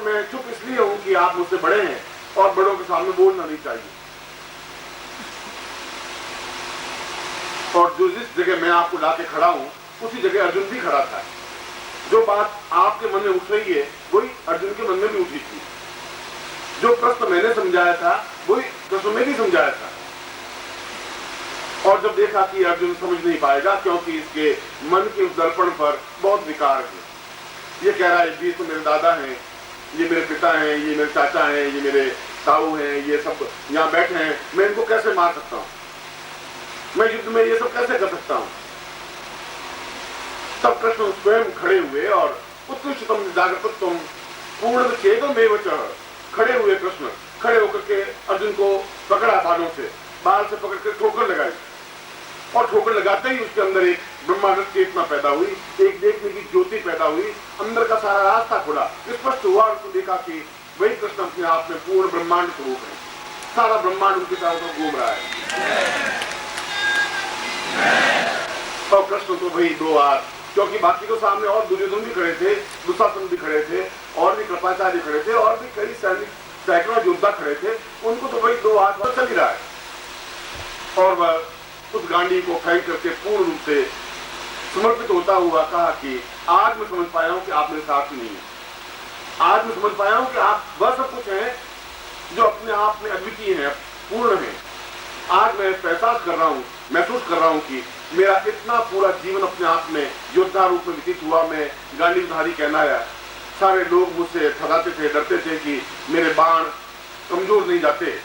मैं चुप इसलिए हूं कि आप मुझसे बड़े हैं और बड़ों के सामने बोलना नहीं चाहिए। और जो जिस जगह मैं आपको लाके खड़ा हूं उसी जगह अर्जुन भी खड़ा था। जो बात आपके मन में उठ रही है वही अर्जुन के मन में भी उठी थी। जो प्रश्न मैंने समझाया था वही कृष्ण ने भी समझाया था। और जब देखा कि अर्जुन समझ नहीं पाएगा क्योंकि इसके मन के उस दर्पण पर बहुत विकार है। ये कह रहा है, ये तो मेरे दादा हैं, ये मेरे पिता हैं, ये मेरे चाचा हैं, ये मेरे ताऊ हैं, ये सब यहाँ बैठे हैं, मैं इनको कैसे मार सकता हूं, मैं युद्ध में ये सब कैसे कर सकता हूं। तब कृष्ण स्वयं खड़े हुए और उत्कृष्टतम जागृतत्वम पूर्ण चेतमेव च, खड़े हुए कृष्ण खड़े होकर के अर्जुन को पकड़ा, बालों से बाल से पकड़ के ठोकर लगाई और ठोकर लगाते ही उसके अंदर एक ब्रह्मांड चेतना पैदा हुई, एक देखने की ज्योति पैदा हुई, अंदर का सारा रास्ता खुला, स्पष्ट हुआ और उसने देखा कि वही कृष्ण अपने आप में पूर्ण ब्रह्मांड स्वरूप है। सारा ब्रह्मांड उनके चारों तरफ घूम रहा है। और कृष्ण तो वही दो हाथ, क्योंकि बाकी तो सामने और दुर्योधन भी खड़े थे, दुशासन भी खड़े थे, और भी कृपाचार्य खड़े थे, और भी कई सैनिक सैकड़ों योद्धा खड़े थे, उनको तो वही दो हाथ पर चल ही रहा है। और वह उस गांडी को फेंक करके पूर्ण रूप से समर्पित होता हुआ कहा कि आज मैं समझ पाया हूं कि आप मेरे साथ नहीं है। आज मैं समझ पाया हूं कि आप वह सब कुछ हैं जो अपने आप में अद्वितीय है, पूर्ण है। आज मैं एहसास कर रहा हूं, महसूस कर रहा हूं कि मेरा इतना पूरा जीवन अपने आप में योद्धा रूप में व्यतीत हुआ। मैं गांडीवधारी कहना है, सारे लोग मुझसे थराते थे, डरते थे कि मेरे बाण कमजोर नहीं जाते,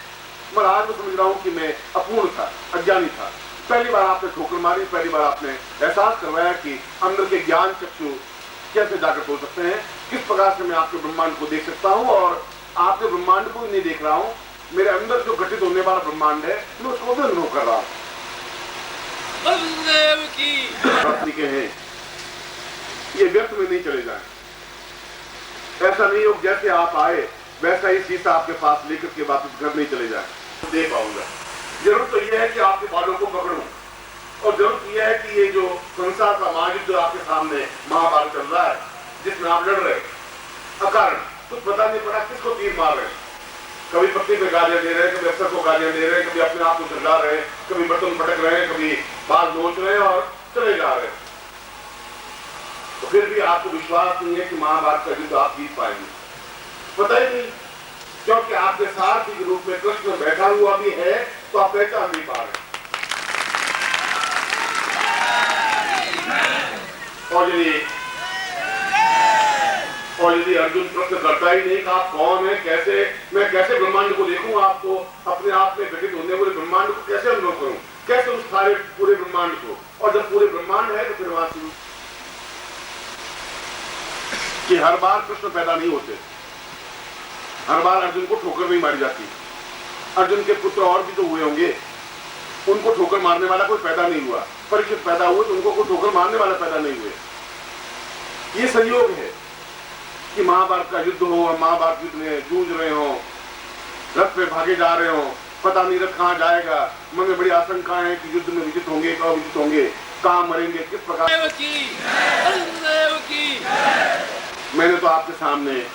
मगर आज मैं समझ रहा हूं कि मैं अपूर्ण था, अज्ञानी था। पहली बार आपने ठोकर मारी, पहली बार आपने एहसास करवाया कि अंदर के ज्ञान चक्षु कैसे जागृत हो सकते हैं, किस प्रकार से मैं आपके ब्रह्मांड को देख सकता हूं और आपके ब्रह्मांड को ही नहीं देख रहा हूं, मेरे अंदर जो घटित होने वाला ब्रह्मांड है मैं उसको भी अनुभव कर रहा हूं। के हैं ये व्यर्थ में नहीं चले जाए। ऐसा नहीं हो जैसे आप आए वैसा ही शीशा आपके पास लेकर के वापस घर नहीं चले जाए। दे पाऊंगा। जरूरत तो यह है कि आपके बालों को पकड़ूं, और जरूरत यह है कि ये जो संसार का महायुद्ध जो आपके सामने महाभारत चल रहा है, जिसमें आप लड़ रहे अकारण, कुछ पता नहीं पड़ा किसको तीर मार रहे हैं। कभी पत्नी पे गालियां दे रहे हैं, कभी अफसर को गालियां दे रहे हैं, कभी अपने आप को झल्ला रहे हैं, कभी बर्तन पटक रहे हैं, कभी बाल नोच रहे हैं और चले जा रहे हैं। तो फिर भी आपको विश्वास नहीं है कि महाभारत का युद्ध आप जीत पाएंगे। पता ही नहीं, क्योंकि आपके सारथी के रूप में कृष्ण बैठा हुआ भी है तो आप पहचान नहीं पा रहे। और यदि अर्जुन प्रश्न करता ही नहीं कि आप कौन है, कैसे मैं कैसे ब्रह्मांड को देखूं, आपको अपने आप में घटित होने वाले ब्रह्मांड को कैसे अनुभव करूं, कैसे उस सारे पूरे ब्रह्मांड को, और जब पूरे ब्रह्मांड है तो फिर वहां कि हर बार कृष्ण पैदा नहीं होते, हर बार अर्जुन को ठोकर नहीं मारी जाती। अर्जुन के पुत्र और भी तो हुए होंगे, उनको ठोकर मारने वाला कोई पैदा नहीं हुआ। परीक्षित पैदा हुए तो उनको कोई ठोकर मारने वाला पैदा नहीं हुए। ये संयोग है कि महाभारत का युद्ध हो, हम महाभारत युद्ध में जूझ रहे हो, रथ पे भागे जा रहे हो, पता नहीं रथ कहां जाएगा, मन में बड़ी आशंकाएं हैं कि युद्ध में विजित होंगे, कब विजित होंगे, कहां मरेंगे, किस प्रकार। मैंने तो आपके सामने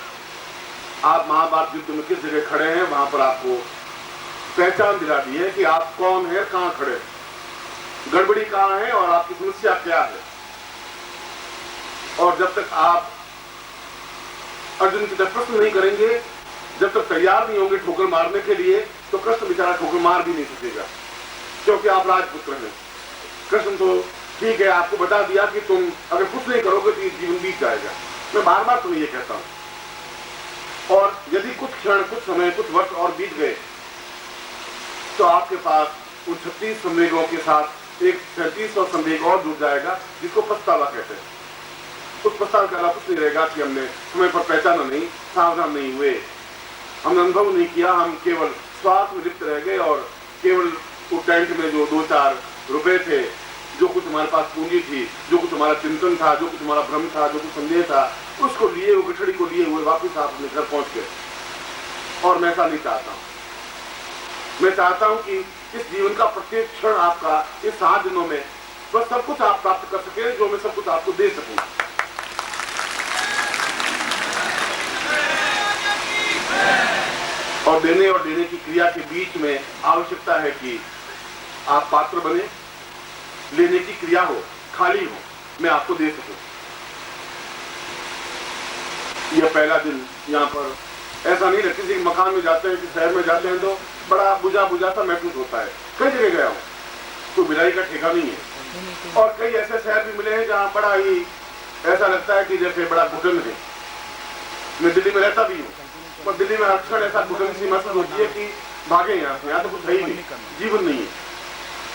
आप महाभारत युद्ध में किस जगह खड़े हैं वहां पर आपको पहचान दिला दी है कि आप कौन है, कहां खड़े, गड़बड़ी कहां है और आपकी समस्या क्या है। और जब तक आप अर्जुन की तरफ प्रश्न नहीं करेंगे, जब तक तैयार नहीं होंगे ठोकर मारने के लिए, तो कृष्ण बेचारा ठोकर मार भी नहीं सकेगा, क्योंकि आप राजपुत्र हैं। कृष्ण तो ठीक है, आपको बता दिया कि तुम अगर कुछ नहीं करोगे तो ये जीवन बीत जाएगा। मैं बार बार तुम्हें ये कहता हूं। और यदि कुछ क्षण, कुछ समय, कुछ वर्ष और बीत गए तो आपके पास उन 36 संवेगों के साथ एक 37वां संवेग और जुड़ जाएगा, जिसको पछतावा कहते हैं। उस पछतावा का अलावा कुछ नहीं रहेगा कि हमने समय पर पहचाना नहीं, सावधान नहीं हुए, हमने अनुभव नहीं किया, हम केवल स्वार्थ में लिप्त रह गए और केवल उस टेंट में जो 2-4 रुपए थे, जो कुछ हमारे पास पूंजी थी, जो कुछ हमारा चिंतन था, जो कुछ हमारा भ्रम था, जो कुछ संदेह था, उसको लिए हुए, गठड़ी को लिए हुए वापिस आप अपने घर पहुंच गए। और मैं ऐसा नहीं चाहता हूं। मैं चाहता हूं कि इस जीवन का प्रत्येक क्षण आपका इस 7 दिनों में बस सब कुछ आप प्राप्त कर सके, जो मैं सब कुछ आपको दे सकूं। और देने की क्रिया के बीच में आवश्यकता है कि आप पात्र बने, लेने की क्रिया हो, खाली हो, मैं आपको दे सकूं। यह पहला दिन यहाँ पर ऐसा नहीं लगता, किसी मकान में जाते हैं, किसी शहर में जाते हैं तो बड़ा बुझा बुझा सा महसूस होता है। कई जगह गया हूँ, कोई बिलाई का ठेका नहीं है। और कई ऐसे शहर भी मिले हैं जहाँ बड़ा ही ऐसा लगता है कि जैसे बड़ा घुटन है। मैं दिल्ली में रहता भी हूँ, और दिल्ली में अक्सर ऐसा घुटन सी महसूस होती है कि भागे यहाँ तो कुछ है ही नहीं, जीवन नहीं है।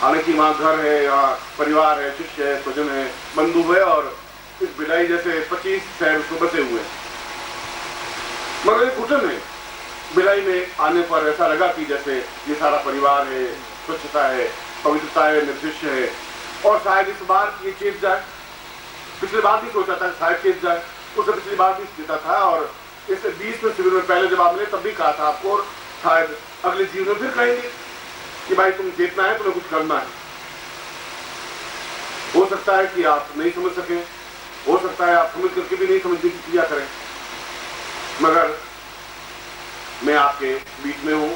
हालांकि वहाँ घर है, यहाँ परिवार है, शिष्य है, स्वजन है, बंधु है, और इस बिलाई जैसे 25 शहर उसको बसे हुए हैं, मगर घुटन है। बिलाई में आने पर ऐसा लगा कि जैसे ये सारा परिवार है, स्वच्छता है, पवित्रता है, निर्दिष्ट है, और शायद इस बार ये चेत जाए। पिछली बार भी सोचा था शायद चेत जाए, उससे पिछली बार भी जीता था, और इससे 20वें शिविर में पहले जब आपने तब भी कहा था आपको, और शायद अगले जीवन में फिर कहेंगे कि भाई तुम चेतना है, तुम्हें कुछ करना है। हो सकता है कि आप नहीं समझ सकें, हो सकता है आप समझ करके भी नहीं समझने की क्रिया करें, मगर मैं आपके बीच में हूं,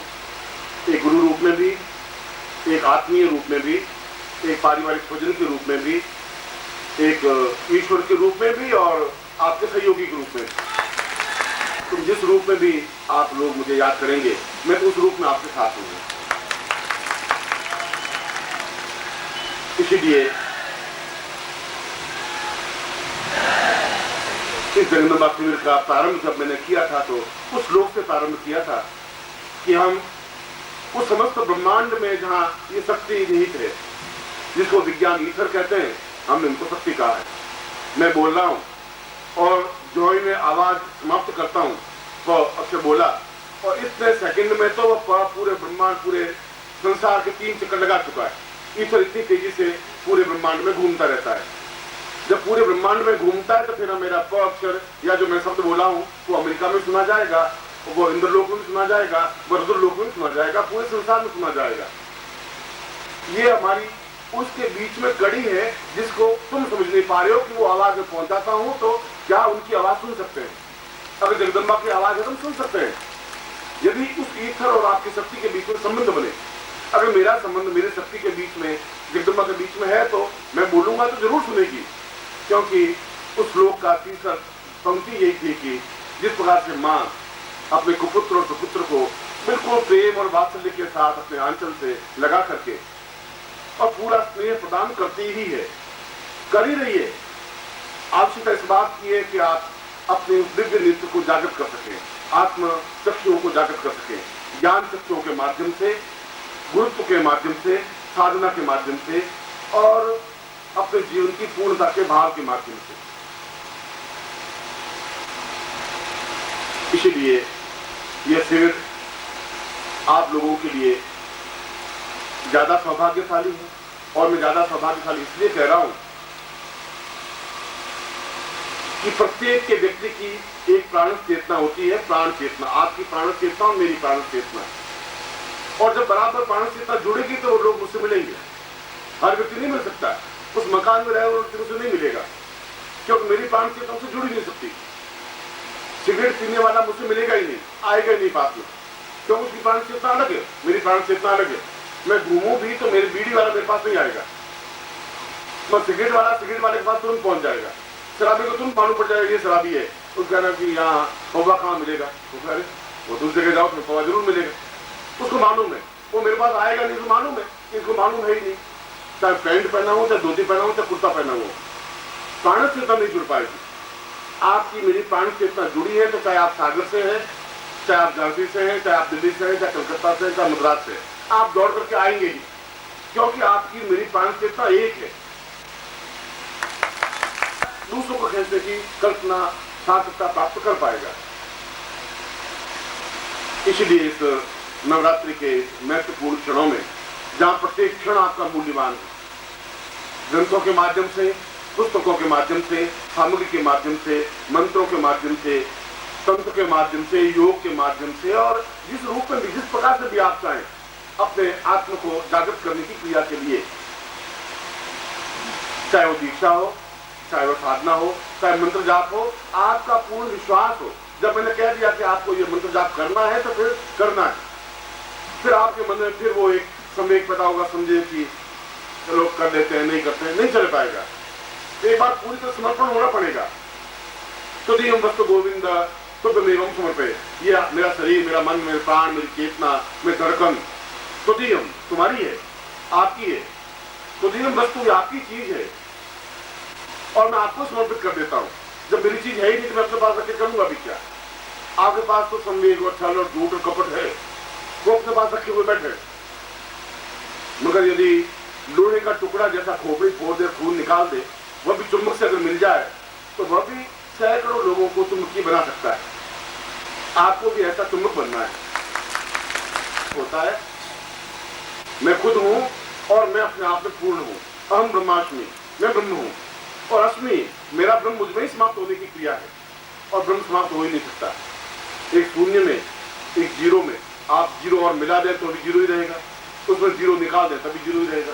एक गुरु रूप में भी, एक आत्मीय रूप में भी, एक पारिवारिक स्वजन के रूप में भी, एक ईश्वर के रूप में भी, और आपके सहयोगी के रूप में। तो जिस रूप में भी आप लोग मुझे याद करेंगे, मैं उस रूप में आपके साथ हूँ। इसीलिए इस जगन्नाथ शिविर का प्रारंभ जब मैंने किया था तो उस श्लोक से प्रारंभ किया था कि हम उस समस्त ब्रह्मांड में जहां ये शक्ति निहित है, जिसको विज्ञान ईथर कहते हैं, हमने उनको शक्ति कहा है। मैं बोल रहा हूं और जो ही मैं आवाज समाप्त करता हूं वो अक्षर बोला, और इतने सेकंड में तो वह पूरे ब्रह्मांड, पूरे संसार के 3 चक्कर लगा चुका है। ईश्वर इतनी तेजी से पूरे ब्रह्मांड में घूमता रहता है। जब पूरे ब्रह्मांड में घूमता है तो फिर मेरा प अक्षर या जो मैं शब्द बोला हूं वो अमेरिका में सुना जाएगा, वो इंद्रलोक में सुना जाएगा, रुद्रलोक में सुना जाएगा, पूरे संसार में सुना जाएगा। ये हमारी उसके बीच में कड़ी है जिसको तुम समझ नहीं पा रहे हो कि वो आवाज में पहुंचाता हूं तो क्या उनकी आवाज सुन सकते हैं। अगर जगदम्बा की आवाज है तो हम सुन सकते हैं। यदि उस ईथर और आपकी शक्ति के बीच में संबंध बने, अगर मेरा संबंध मेरे शक्ति के बीच में, जगदम्बा के बीच में है, तो मैं बोलूंगा तो जरूर सुनेगी, क्योंकि उस श्लोक का तीसरा पंक्ति यही थी कि जिस प्रकार से मां अपने कुपुत्र और सुपुत्र को बिल्कुल प्रेम और वात्सल्य के साथ अपने आंचल से लगा करके और पूरा स्नेह प्रदान करती ही है, कर ही रही है। आवश्यकता इस बात की है कि आप अपने दिव्य नेत्र को जागृत कर सकें, आत्म चक्षुओं को जागृत कर सकें, ज्ञान चक्षुओं के माध्यम से, गुरुत्व के माध्यम से, साधना के माध्यम से, और अपने जीवन की पूर्णता के भाव के माध्यम से। इसलिए यह शिविर आप लोगों के लिए ज्यादा सौभाग्यशाली है, और मैं ज्यादा सौभाग्यशाली इसलिए कह रहा हूं कि प्रत्येक के व्यक्ति की एक प्राण चेतना होती है, प्राण चेतना, आपकी प्राण चेतना और मेरी प्राण चेतना। और जब बराबर प्राण चेतना जुड़ेगी तो वो लोग मुझसे मिलेंगे। हर व्यक्ति नहीं मिल सकता, उस मकान में रहे वो व्यक्ति मुझसे नहीं मिलेगा, क्योंकि मेरी प्राण चेतना उससे जुड़ ही नहीं सकती। सिगरेट पीने वाला मुझसे मिलेगा ही नहीं, आएगा ही नहीं पास में, क्योंकि उसकी प्राण चेतना अलग है, मेरी प्राण चेतना अलग है। मैं घूमूं भी तो मेरी बीड़ी वाला मेरे पास नहीं आएगा, मैं सिगरेट वाले के पास तुरंत पहुंच जाएगा। शराबी को तुरंत मालूम पड़ जाएगा ये शराबी है, उसका कहना कि यहाँ पौवा कहाँ मिलेगा, वो दूसरी जगह जाओ तो पौवा जरूर मिलेगा, उसको मालूम है। वो मेरे पास आएगा नहीं तो मालूम है, इसको मालूम है ही नहीं। चाहे पैंट पहना हो, चाहे धोती पहना हो, चाहे कुर्ता पहना हो, प्राण चेतना नहीं जुड़ पाएगी। आपकी मेरी प्राण चेतना जुड़ी है तो चाहे आप सागर से हैं, चाहे आप झांसी से हैं, चाहे आप दिल्ली से हैं, चाहे कलकत्ता से हैं, चाहे मद्रास से, आप दौड़ करके आएंगे ही, क्योंकि आपकी मेरी प्राण चेतना एक है। दूसरों को कहने की कल्पना सार्थकता प्राप्त कर पाएगा। इसलिए इस नवरात्रि के महत्वपूर्ण क्षणों में, जहां प्रत्येक क्षण आपका मूल्यवान है, ग्रंथों के माध्यम से, पुस्तकों के माध्यम से, सामग्री के माध्यम से, मंत्रों के माध्यम से, तंत्र के माध्यम से, योग के माध्यम से, और जिस रूप में भी, जिस प्रकार से भी आप चाहें अपने आत्म को जागृत करने की क्रिया के लिए, चाहे वो दीक्षा हो, चाहे वो साधना हो, चाहे मंत्र जाप हो, आपका पूर्ण विश्वास हो। जब मैंने कह दिया कि आपको ये मंत्र जाप करना है तो फिर करना है। फिर आपके मन में फिर वो एक संवेग पैदा होगा, समझे कि लोग कर देते हैं, नहीं करते हैं, नहीं चल पाएगा। एक बार पूरी तरह समर्पण होना पड़ेगा। तुदीयम वस्तु गोविंद तुदमेवं समर्पय, ये मेरा शरीर, मेरा मन, मेरे प्राण, मेरी चेतना, मेरी धड़कन तुदीयम तुम्हारी है, आपकी है। तुदीयम वस्तु आपकी चीज है और मैं आपको समर्पित कर देता हूं। जब मेरी चीज है ही नहीं तो मैं अपने पास रखे करूंगा भी क्या? आपके पास तो संवेग और छल और झूठ और कपट है, वो अपने पास रखे हुए बैठे। मगर यदि लोहे का टुकड़ा जैसा खोपड़ी फोड़ दे, खून निकाल दे, वह भी चुंबक से अगर मिल जाए तो वह भी सैकड़ों लोगों को चुंबकीय बना सकता है। आपको भी ऐसा चुंबक बनना है। होता है मैं खुद हूं और मैं अपने आप में पूर्ण हूं। अहम ब्रह्मास्मि, मैं ब्रह्म हूं और अस्मि, मेरा ब्रह्म मुझ में ही समाप्त होने की क्रिया है और ब्रह्म समाप्त हो ही नहीं सकता। एक शून्य में, एक जीरो में आप जीरो और मिला दें तो भी जीरो ही रहेगा, उसमें जीरो निकाल दें तभी जीरो ही रहेगा।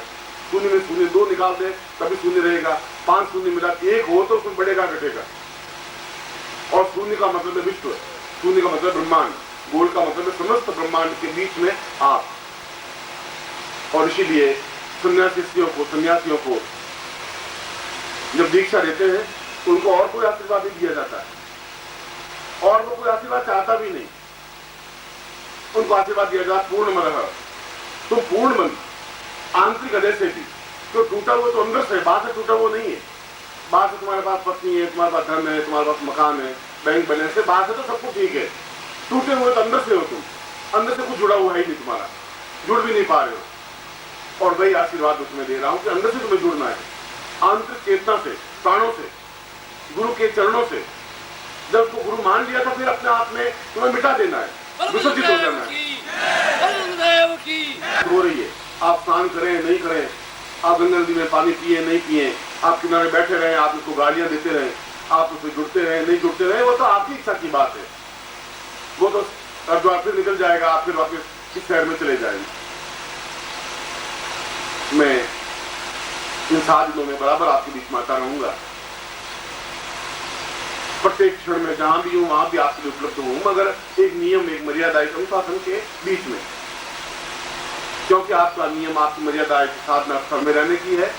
शून्य में शून्य दो निकाल दें तभी शून्य रहेगा। 5 शून्य मिला एक हो तो उसमें बढ़ेगा घटेगा। और शून्य का मतलब है विश्व, शून्य का मतलब ब्रह्मांड, गोल का मतलब है समस्त ब्रह्मांड के बीच में आप। और इसीलिए सन्यासियों को जब दीक्षा देते हैं तो उनको और कोई आशीर्वाद नहीं दिया जाता है और वो कोई आशीर्वाद चाहता भी नहीं। उनको आशीर्वाद दिया जाता पूर्ण मन, तुम पूर्ण मन, आंतरिक हृदय से भी। तो टूटा हुआ तो अंदर से, बाहर से टूटा हुआ नहीं है। बाहर से तुम्हारे पास पत्नी है, तुम्हारे पास धन है, तुम्हारे पास मकान है, बैंक बैलेंस है, बाहर से तो सब कुछ ठीक है। टूटे हुए तो अंदर से हो तुम, अंदर से कुछ जुड़ा हुआ है नहीं, तुम्हारा जुड़ भी नहीं पा रहे हो। और वही आशीर्वाद उसमें दे रहा हूं कि अंदर से तुम्हें जुड़ना है, आंतरिक चेतना से, प्राणों से, गुरु के चरणों से। जब तो गुरु मान लिया तो फिर अपने आप में तुम्हें मिटा देना है, विसर्जित हो जाना है। हो रही है, आप स्नान करें नहीं करें, आप गंगा नदी में पानी पिए नहीं पिए, आप किनारे बैठे रहे, आप उसको गालियां देते रहे, आप उससे जुड़ते रहे नहीं जुड़ते रहे, वो तो आपकी इच्छा की बात है। वो तो हरिद्वार फिर निकल जाएगा, आप फिर वापस इस शहर में चले जाएंगे। मैं इन 7 दिनों में बराबर आपके बीच में आता रहूंगा। प्रत्येक क्षण में जहां भी हूं वहां भी आपके लिए उपलब्ध हूं, मगर एक नियम, एक मर्यादा, एक अनुशासन के बीच में। क्योंकि आपका नियम, आपकी मर्यादा एक साधना स्थल में रहने की है,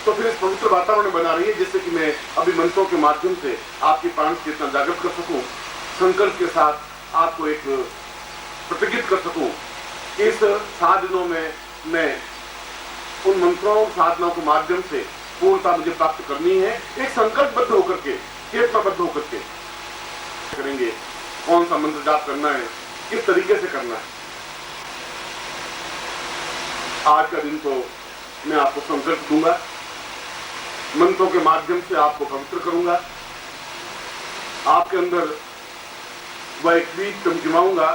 तो फिर इस पवित्र वातावरण बना रही है जिससे कि मैं अभी मंत्रों के माध्यम से आपकी प्राण चेतना जागृत कर सकूं, संकल्प के साथ आपको एक प्रतिज्ञित कर सकूं। इस 7 दिनों में मैं उन मंत्रों साधनाओं के माध्यम से पूर्णता मुझे प्राप्त करनी है। एक संकल्पबद्ध होकर के, चेतनाबद्ध होकर के करेंगे। कौन सा मंत्र जाप करना है, किस तरीके से करना है। आज का दिन तो मैं आपको संकल्प दूंगा, मंत्रों के माध्यम से आपको पवित्र करूंगा, आपके अंदर वह एक बीज चमचमाऊंगा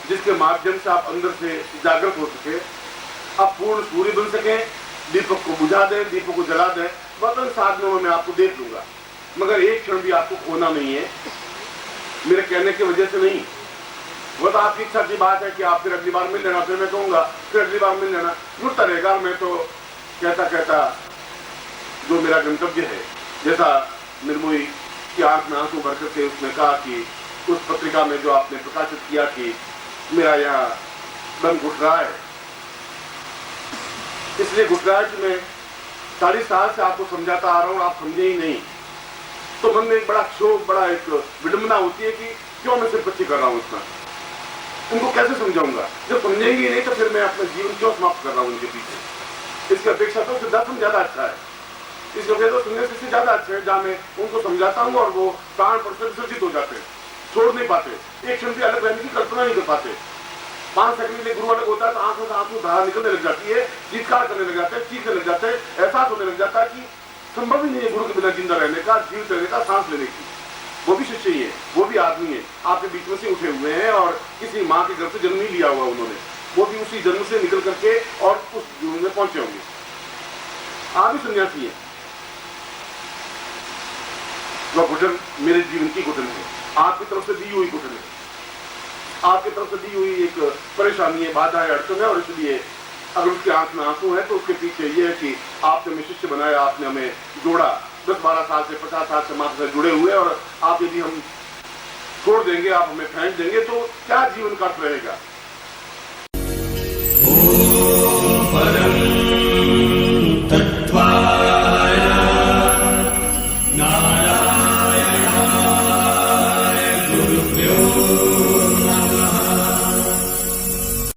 जिसके माध्यम से आप अंदर से जागृत हो सके, आप पूर्ण सूर्य बन सके, दीपक को बुझा दें, दीपक को जला दें। बदल 7 दिनों में मैं आपको देख लूंगा, मगर एक क्षण भी आपको खोना नहीं है, मेरे कहने की वजह से नहीं। वो तो आपकी इच्छा की बात है कि आप फिर अगली बार मिल लेना, फिर मैं कहूंगा फिर अगली बार मिल लेना, जुड़ता रहेगा। मैं तो कहता कहता जो मेरा गंतव्य है, जैसा निर्मोही की आंख में आंसू भर करके उसने कहा कि उस पत्रिका में जो आपने प्रकाशित किया कि मेरा यहाँ दम घुट रहा है, इसलिए घुट रहा है कि मैं 40 साल से आपको समझाता आ रहा हूँ, आप समझे ही नहीं। तो मन में एक बड़ा क्षोभ, बड़ा एक विडंबना होती है कि क्यों मैं सिर्फ बच्ची कर रहा हूँ इतना, उनको कैसे समझाऊंगा। जब समझेंगे नहीं तो फिर मैं अपना जीवन क्यों समाप्त कर रहा हूँ उनके पीछे। इसकी अपेक्षा तो सिद्धार्थम ज्यादा अच्छा है, इसकी अपेक्षा तो सुनने से ज्यादा अच्छा है, जहाँ मैं उनको समझाता हूँ और वो प्राण पर से विसर्जित हो जाते हैं, छोड़ नहीं पाते, एक क्षण भी अलग रहने की कल्पना नहीं कर पाते। 5 सेकंड के लिए गुरु अलग होता है तो आंखों से आंसू धारा निकलने लग जाती है, चीत्कार करने लग जाते हैं, चीखने लग जाते हैं, एहसास होने लग जाता है कि संभव ही नहीं है गुरु के बिना जिंदा रहने का, जीवित रहने का, सांस लेने की। वो भी शिष्य ही है, वो भी आदमी है, आपके बीच में से उठे हुए हैं और किसी माँ के घर से जन्म ही लिया हुआ उन्होंने, वो भी उसी जन्म से निकल करके और उस जीवन में पहुंचे होंगे। आप भी सन्यासी है, वह घुटन मेरे जीवन की घुटन है, आपकी तरफ से दी हुई घुटन है, आपकी तरफ से दी हुई एक परेशानी है, बाधा है, अड़चन है। और इसलिए अगर उसकी आंख में आंसू है तो उसके पीछे ये है कि आपने हमें शिष्य बनाया, आपने हमें जोड़ा, 10-12 साल से 50 साल से मात्र से जुड़े हुए, और आप यदि हम छोड़ देंगे, आप हमें फेंक देंगे तो क्या जीवन का अर्थ रहेगा। ओ